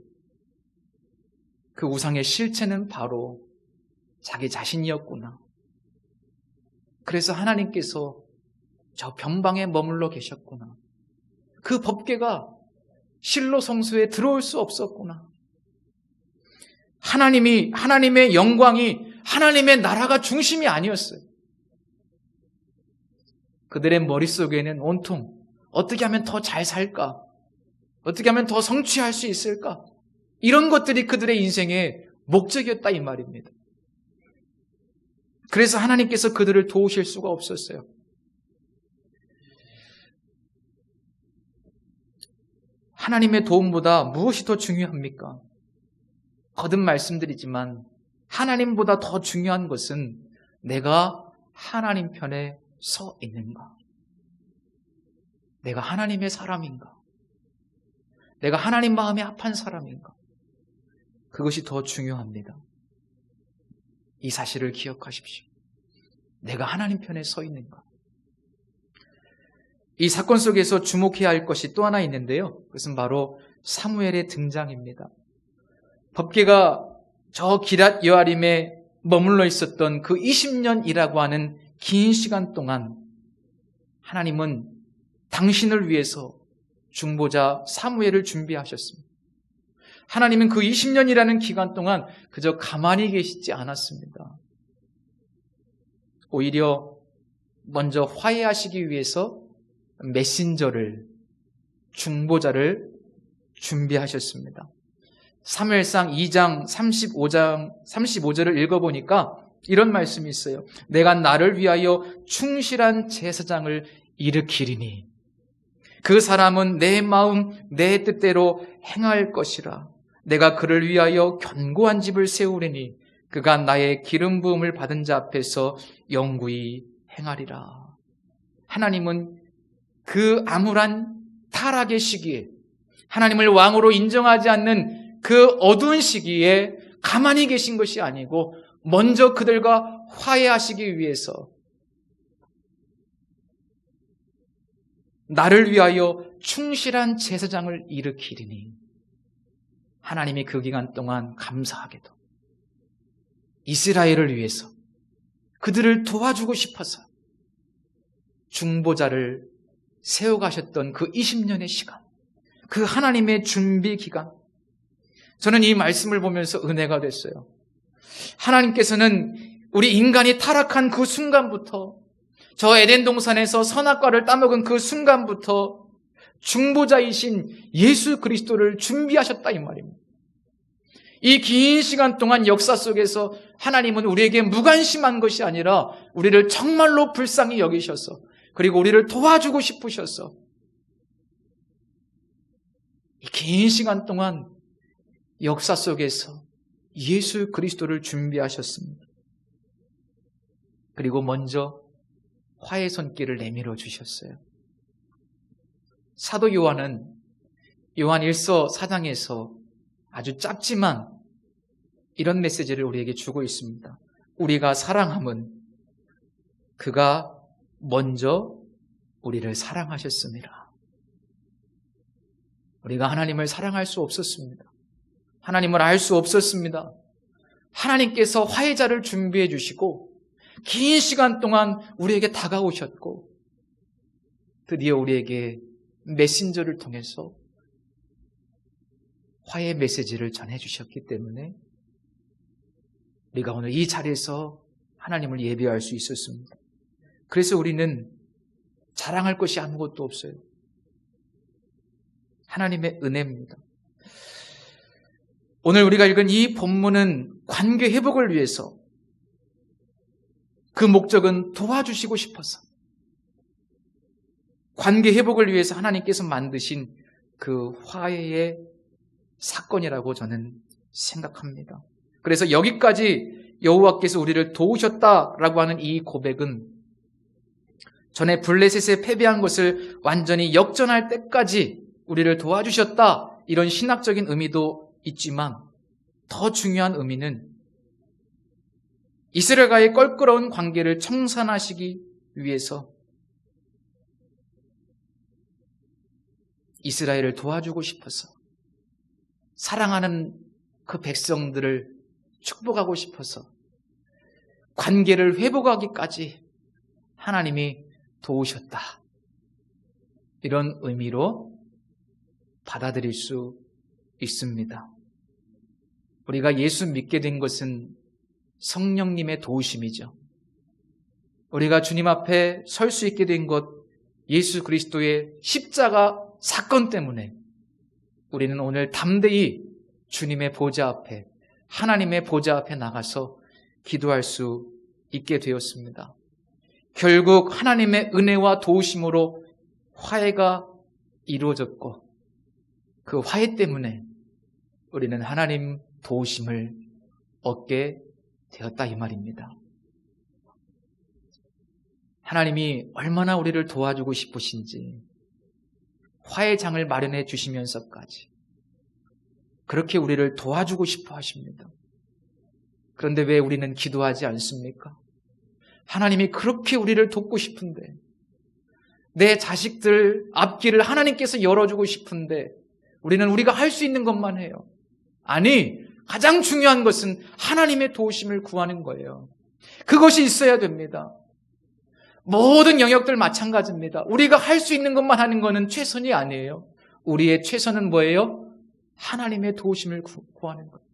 그 우상의 실체는 바로 자기 자신이었구나. 그래서 하나님께서 저 변방에 머물러 계셨구나. 그 법궤가 실로 성소에 들어올 수 없었구나. 하나님의 영광이 하나님의 나라가 중심이 아니었어요. 그들의 머릿속에는 온통 어떻게 하면 더 잘 살까? 어떻게 하면 더 성취할 수 있을까? 이런 것들이 그들의 인생의 목적이었다 이 말입니다. 그래서 하나님께서 그들을 도우실 수가 없었어요. 하나님의 도움보다 무엇이 더 중요합니까? 거듭 말씀드리지만 하나님보다 더 중요한 것은 내가 하나님 편에 서 있는가? 내가 하나님의 사람인가? 내가 하나님 마음에 합한 사람인가? 그것이 더 중요합니다. 이 사실을 기억하십시오. 내가 하나님 편에 서 있는가? 이 사건 속에서 주목해야 할 것이 또 하나 있는데요. 그것은 바로 사무엘의 등장입니다. 법궤가 저 기랏 여아림에 머물러 있었던 그 20년이라고 하는 긴 시간 동안 하나님은 당신을 위해서 중보자 사무엘을 준비하셨습니다. 하나님은 그 20년이라는 기간 동안 그저 가만히 계시지 않았습니다. 오히려 먼저 화해하시기 위해서 메신저를, 중보자를 준비하셨습니다. 사무엘상 2장 35절을 읽어보니까 이런 말씀이 있어요. 내가 나를 위하여 충실한 제사장을 일으키리니 그 사람은 내 마음 내 뜻대로 행할 것이라. 내가 그를 위하여 견고한 집을 세우리니 그가 나의 기름 부음을 받은 자 앞에서 영구히 행하리라. 하나님은 그 암울한 타락의 시기에, 하나님을 왕으로 인정하지 않는 그 어두운 시기에 가만히 계신 것이 아니고 먼저 그들과 화해하시기 위해서 나를 위하여 충실한 제사장을 일으키리니, 하나님이 그 기간 동안 감사하게도 이스라엘을 위해서 그들을 도와주고 싶어서 중보자를 세워가셨던 그 20년의 시간, 그 하나님의 준비 기간, 저는 이 말씀을 보면서 은혜가 됐어요. 하나님께서는 우리 인간이 타락한 그 순간부터, 저 에덴 동산에서 선악과를 따먹은 그 순간부터 중보자이신 예수 그리스도를 준비하셨다 이 말입니다. 이 긴 시간 동안 역사 속에서 하나님은 우리에게 무관심한 것이 아니라 우리를 정말로 불쌍히 여기셔서, 그리고 우리를 도와주고 싶으셔서 이 긴 시간 동안 역사 속에서 예수 그리스도를 준비하셨습니다. 그리고 먼저 화해 손길을 내밀어 주셨어요. 사도 요한은 요한 1서 4장에서 아주 짧지만 이런 메시지를 우리에게 주고 있습니다. 우리가 사랑함은 그가 먼저 우리를 사랑하셨습니다. 우리가 하나님을 사랑할 수 없었습니다. 하나님을 알 수 없었습니다. 하나님께서 화해자를 준비해 주시고 긴 시간 동안 우리에게 다가오셨고 드디어 우리에게 메신저를 통해서 화해 메시지를 전해주셨기 때문에 우리가 오늘 이 자리에서 하나님을 예배할 수 있었습니다. 그래서 우리는 자랑할 것이 아무것도 없어요. 하나님의 은혜입니다. 오늘 우리가 읽은 이 본문은 관계 회복을 위해서, 그 목적은 도와주시고 싶어서, 관계 회복을 위해서 하나님께서 만드신 그 화해의 사건이라고 저는 생각합니다. 그래서 여기까지 여호와께서 우리를 도우셨다라고 하는 이 고백은 전에 블레셋에 패배한 것을 완전히 역전할 때까지 우리를 도와주셨다, 이런 신학적인 의미도 있지만 더 중요한 의미는 이스라엘과의 껄끄러운 관계를 청산하시기 위해서 이스라엘을 도와주고 싶어서, 사랑하는 그 백성들을 축복하고 싶어서 관계를 회복하기까지 하나님이 도우셨다, 이런 의미로 받아들일 수 있습니다. 우리가 예수 믿게 된 것은 성령님의 도우심이죠. 우리가 주님 앞에 설 수 있게 된 것, 예수 그리스도의 십자가 사건 때문에 우리는 오늘 담대히 주님의 보좌 앞에, 하나님의 보좌 앞에 나가서 기도할 수 있게 되었습니다. 결국 하나님의 은혜와 도우심으로 화해가 이루어졌고, 그 화해 때문에 우리는 하나님 도우심을 얻게 되었다 이 말입니다. 하나님이 얼마나 우리를 도와주고 싶으신지 화해장을 마련해 주시면서까지 그렇게 우리를 도와주고 싶어 하십니다. 그런데 왜 우리는 기도하지 않습니까? 하나님이 그렇게 우리를 돕고 싶은데, 내 자식들 앞길을 하나님께서 열어주고 싶은데 우리는 우리가 할 수 있는 것만 해요. 아니, 가장 중요한 것은 하나님의 도우심을 구하는 거예요. 그것이 있어야 됩니다. 모든 영역들 마찬가지입니다. 우리가 할 수 있는 것만 하는 것은 최선이 아니에요. 우리의 최선은 뭐예요? 하나님의 도우심을 구하는 거예요.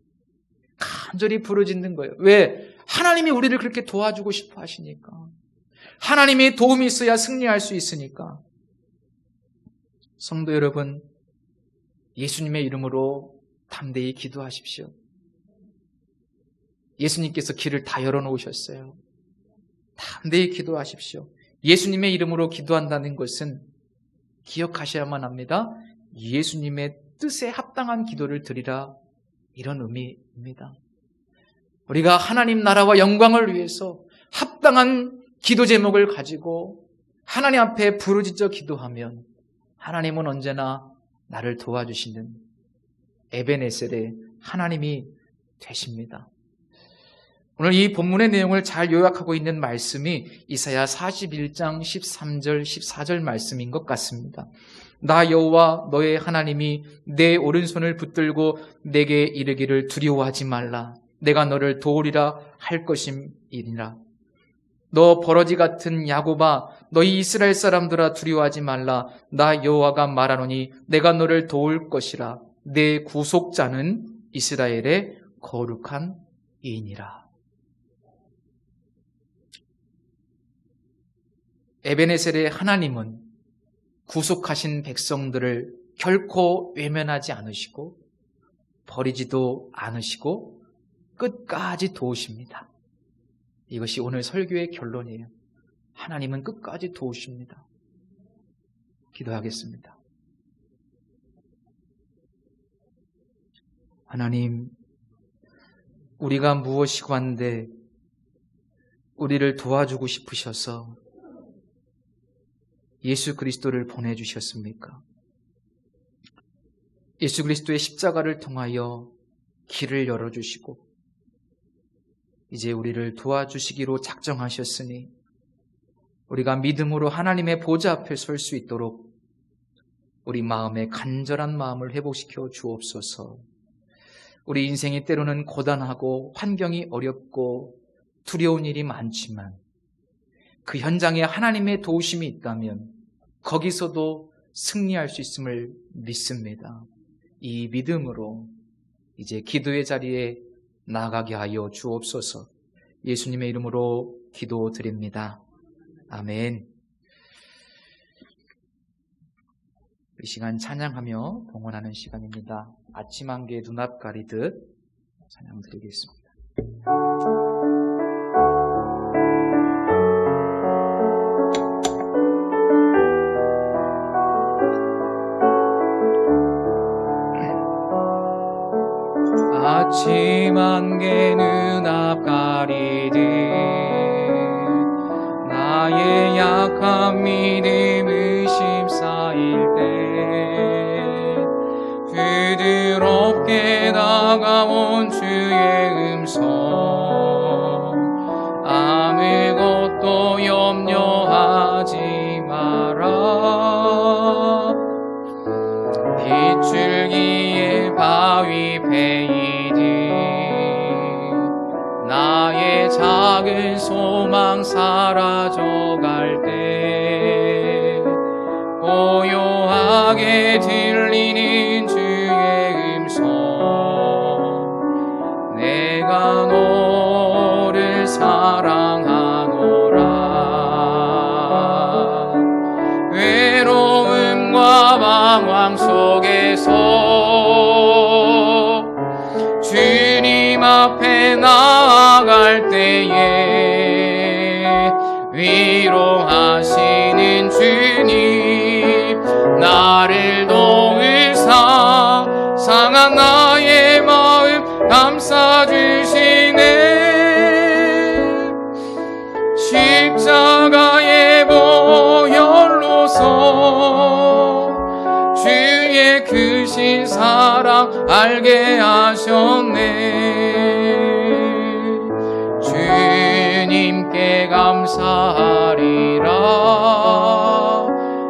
간절히 부르짖는 거예요. 왜? 하나님이 우리를 그렇게 도와주고 싶어 하시니까. 하나님의 도움이 있어야 승리할 수 있으니까. 성도 여러분, 예수님의 이름으로 담대히 기도하십시오. 예수님께서 길을 다 열어놓으셨어요. 담대히 기도하십시오. 예수님의 이름으로 기도한다는 것은 기억하셔야만 합니다. 예수님의 뜻에 합당한 기도를 드리라, 이런 의미입니다. 우리가 하나님 나라와 영광을 위해서 합당한 기도 제목을 가지고 하나님 앞에 부르짖어 기도하면 하나님은 언제나 나를 도와주시는 에베네셀의 하나님이 되십니다. 오늘 이 본문의 내용을 잘 요약하고 있는 말씀이 이사야 41장 13절 14절 말씀인 것 같습니다. 나 여호와 너의 하나님이 내 오른손을 붙들고 내게 이르기를 두려워하지 말라. 내가 너를 도우리라 할 것임이니라. 너 버러지 같은 야곱아, 너희 이스라엘 사람들아 두려워하지 말라. 나 여호와가 말하노니 내가 너를 도울 것이라. 내 구속자는 이스라엘의 거룩한 이이니라. 에베네셀의 하나님은 구속하신 백성들을 결코 외면하지 않으시고 버리지도 않으시고 끝까지 도우십니다. 이것이 오늘 설교의 결론이에요. 하나님은 끝까지 도우십니다. 기도하겠습니다. 하나님, 우리가 무엇이고 한데 우리를 도와주고 싶으셔서 예수 그리스도를 보내주셨습니까? 예수 그리스도의 십자가를 통하여 길을 열어주시고 이제 우리를 도와주시기로 작정하셨으니 우리가 믿음으로 하나님의 보좌 앞에 설 수 있도록 우리 마음의 간절한 마음을 회복시켜 주옵소서. 우리 인생이 때로는 고단하고 환경이 어렵고 두려운 일이 많지만 그 현장에 하나님의 도우심이 있다면 거기서도 승리할 수 있음을 믿습니다. 이 믿음으로 이제 기도의 자리에 나아가게 하여 주옵소서. 예수님의 이름으로 기도드립니다. 아멘. 이 시간 찬양하며 봉헌하는 시간입니다. 아침 한개 눈앞 가리듯 찬양 드리겠습니다. 아침 한개 눈앞 가리듯 나의 약한 믿음 의심 쌓일 때 부드럽게 다가온 주의 음성 아무것도 염려하지 마라. 빗줄기의 바위 패이듯 나의 작은 소망 사라져갈 때 고요하게 들리는 주의 음성 내가 너를 사랑하노라. 외로움과 방황 속에서 주님 앞에 나아갈 때에 위로하시는 주님 나를 도우사 상한 나의 마음 감싸주시네. 십자가의 보혈로서 주의 크신 사랑 알게 하셨네. 주님께 감사하리라.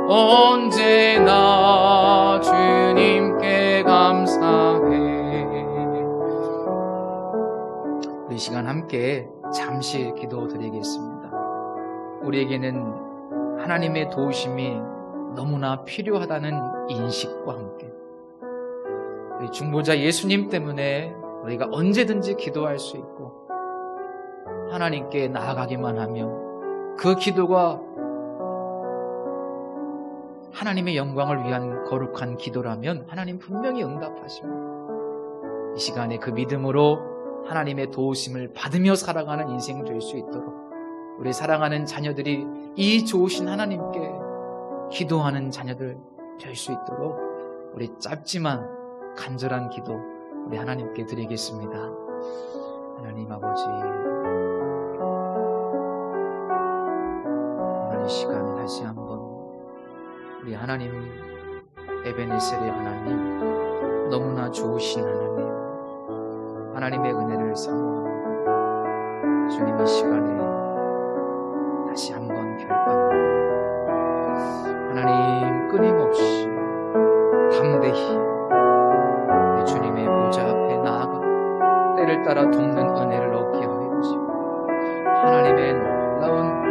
언제나 주님께 감사해. 이 시간 함께 잠시 기도드리겠습니다. 우리에게는 하나님의 도우심이 너무나 필요하다는 인식과 함께 우리 중보자 예수님 때문에 우리가 언제든지 기도할 수 있고 하나님께 나아가기만 하면 그 기도가 하나님의 영광을 위한 거룩한 기도라면 하나님 분명히 응답하십니다. 이 시간에 그 믿음으로 하나님의 도우심을 받으며 살아가는 인생 될 수 있도록 우리 사랑하는 자녀들이 이 좋으신 하나님께 기도하는 자녀들 될 수 있도록 우리 짧지만 간절한 기도 우리 하나님께 드리겠습니다. 하나님 아버지, 오늘 이 시간 다시 한번 우리 하나님 에베네셀의 하나님, 너무나 좋으신 하나님, 하나님의 은혜를 사모합니다. 주님, 이 시간에 다시 한번 결단합니다. 하나님, 끊임없이 담대히 우리 주님의 보좌 앞에 나아가 때를 따라 돕는 은혜를 얻게 하여 주시고 하나님의 놀라운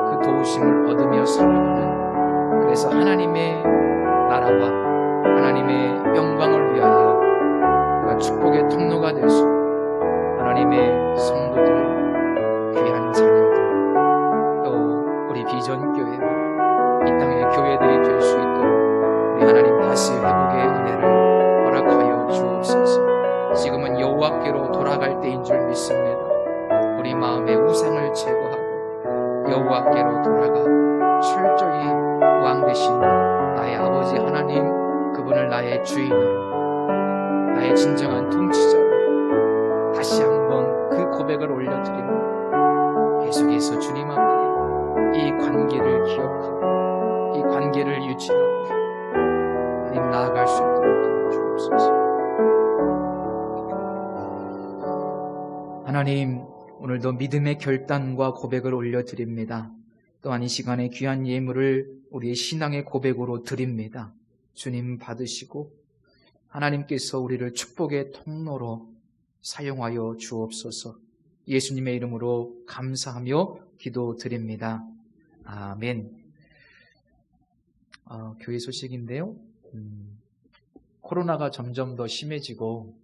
그 도우심을 얻으며 살아가는, 그래서 하나님의 나라와 하나님의 영광을 위하여 축복의 통로가 될 수 있는 하나님의 성도들, 귀한 자녀들, 또 우리 비전교회, 이 땅의 교회들이 될 수 있도록 우리 하나님 다시 회복의 은혜를 허락하여 주옵소서. 지금은 여호와께로 돌아갈 때인 줄 믿습니다. 우리 마음의 우상을 제거하고 여호와께로 돌아가 철저히 왕 되신 나의 아버지 하나님, 그분을 나의 주인으로, 나의 진정한 통치자로 다시 한번 그 고백을 올려드리며 계속해서 주님 앞에 이 관계를 기억하고 이 관계를 유지하고 하나님 나아갈 수 있도록 도와주옵소서. 하나님, 오늘도 믿음의 결단과 고백을 올려드립니다. 또한 이 시간에 귀한 예물을 우리의 신앙의 고백으로 드립니다. 주님 받으시고 하나님께서 우리를 축복의 통로로 사용하여 주옵소서. 예수님의 이름으로 감사하며 기도드립니다. 아멘. 교회 소식인데요. 코로나가 점점 더 심해지고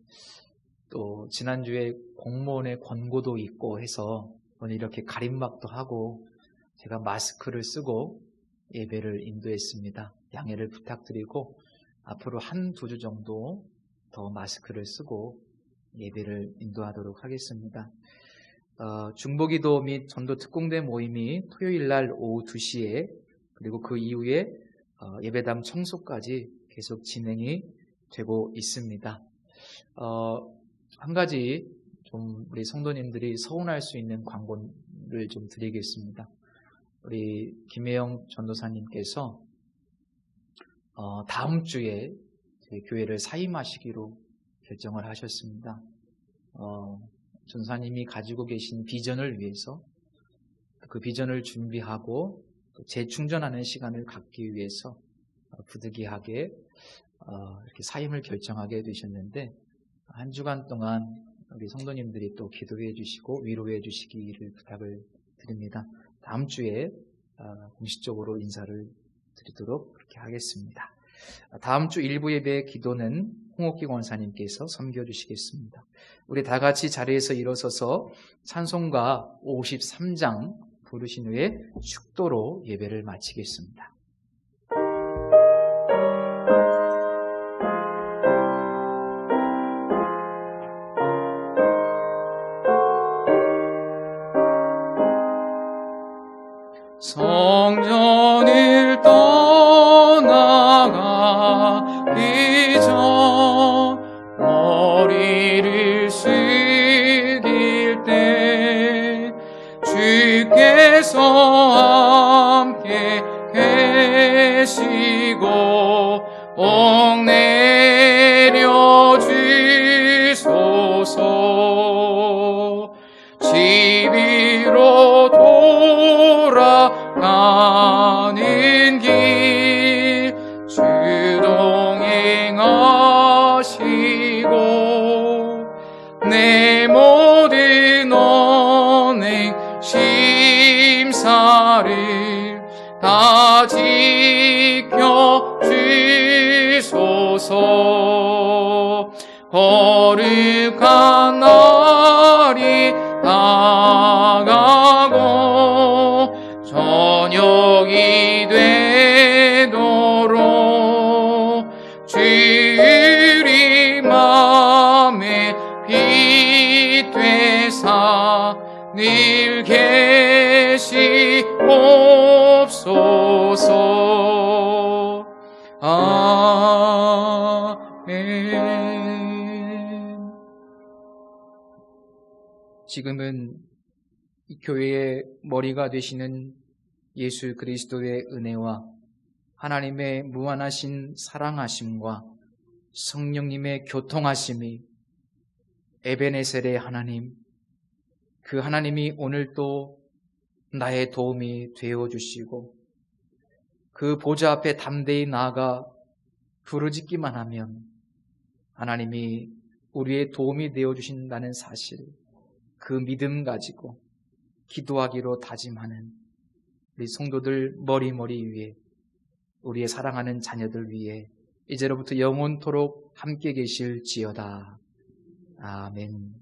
또 지난주에 공무원의 권고도 있고 해서 오늘 이렇게 가림막도 하고 제가 마스크를 쓰고 예배를 인도했습니다. 양해를 부탁드리고 앞으로 1-2주 정도 더 마스크를 쓰고 예배를 인도하도록 하겠습니다. 중보기도 및 전도 특공대 모임이 토요일날 오후 2시에 그리고 그 이후에 예배당 청소까지 계속 진행이 되고 있습니다. 한 가지 좀 우리 성도님들이 서운할 수 있는 광고를 좀 드리겠습니다. 우리 김혜영 전도사님께서 다음 주에 저희 교회를 사임하시기로 결정을 하셨습니다. 전사님이 가지고 계신 비전을 위해서 그 비전을 준비하고 재충전하는 시간을 갖기 위해서 부득이하게 이렇게 사임을 결정하게 되셨는데, 한 주간 동안 우리 성도님들이 또 기도해 주시고 위로해 주시기를 부탁을 드립니다. 다음 주에 공식적으로 인사를 드리도록 그렇게 하겠습니다. 다음 주 일부 예배 기도는 홍옥기 권사님께서 섬겨주시겠습니다. 우리 다 같이 자리에서 일어서서 찬송가 53장 부르신 후에 축도로 예배를 마치겠습니다. 성전을 떠나가기 전 머리를 숙일 때 주께서 함께 계시고 옥내려 주소서. 집 위로 돌아가는 길 주 동행하시고 내 모든 보혜사 늘 계시옵소서. 아멘. 지금은 이 교회의 머리가 되시는 예수 그리스도의 은혜와 하나님의 무한하신 사랑하심과 성령님의 교통하심이 에베네셀의 하나님, 그 하나님이 오늘도 나의 도움이 되어주시고 그 보좌 앞에 담대히 나아가 부르짖기만 하면 하나님이 우리의 도움이 되어주신다는 사실, 그 믿음 가지고 기도하기로 다짐하는 우리 성도들 머리머리 위에, 우리의 사랑하는 자녀들 위에 이제로부터 영원토록 함께 계실지어다. 아멘.